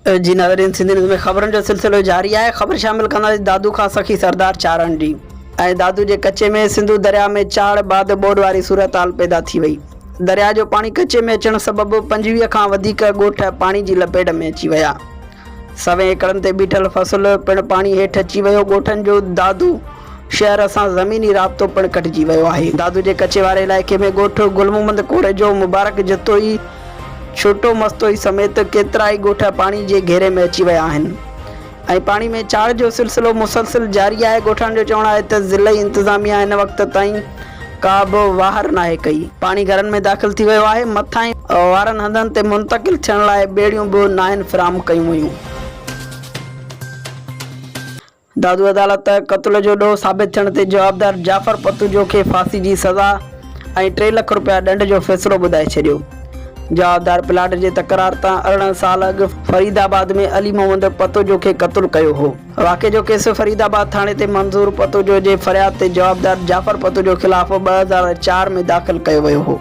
जी नाज़रीन, सिंधी न्यूज़ में ख़बरनि जो सिलसिलो जारी आहे। ख़बर शामिल कंदासीं दादू खां सखी सरदार चारण जी। दादू जे कचे में सिंधु दरिया में चाड़ बाद ॿोॾ वारी सूरत हाल पैदा थी वई। दरिया जो पाणी कचे में अचण सबबि 25 खां वधीक ॻोठ पाणी जी लपेट में अची विया। सवें एकड़नि ते बीठल फसल पिणु पाणी हेठि अची वियो। ॻोठनि जो दादू शहर सां ज़मीनी राब्तो पिणु कटिजी वियो आहे। दादू जे कचे वारे इलाइक़े में ॻोठ गुल मोहम्मद कोरे जो मुबारक जतोई छोटो मस्तोई समेत केतिरा ई ॻोठ पाणी जे घेरे में अची विया आहिनि ऐं पाणी में चाड़ जो सिलसिलो मुसलसिल जारी आहे। ॻोठनि जो चवणु आहे त ज़िले इंतिज़ामिया हिन वक़्त ताईं का बि वाहर नाहे कई। पाणी घरनि में दाख़िल थी वियो आहे। मथां वारनि हंधनि ते मुंतक़िल थियण लाइ ॿेड़ियूं बि नाहिनि फ़राहम कयूं हुयूं। दादू अदालत क़त्ल जो ॾोह साबित थियण ते जवाबदार जाफ़र पतूजो खे फांसी जी सज़ा ऐं 3 लाख रुपया ॾंड जो फ़ैसिलो ॿुधाए छॾियो। जवाबदार प्लाट जे तकरार तां 18 साल अॻु फरीदाबाद में अली मोहम्मद पतोजो खे क़त्ल कयो हो। वाक़े जो केस फरीदाबाद थाणे ते मंज़ूर पतोजो जे फ़रियाद ते जवाबदार जाफ़र पतोजो ख़िलाफ़ 2004 में दाख़िल कयो वियो हो।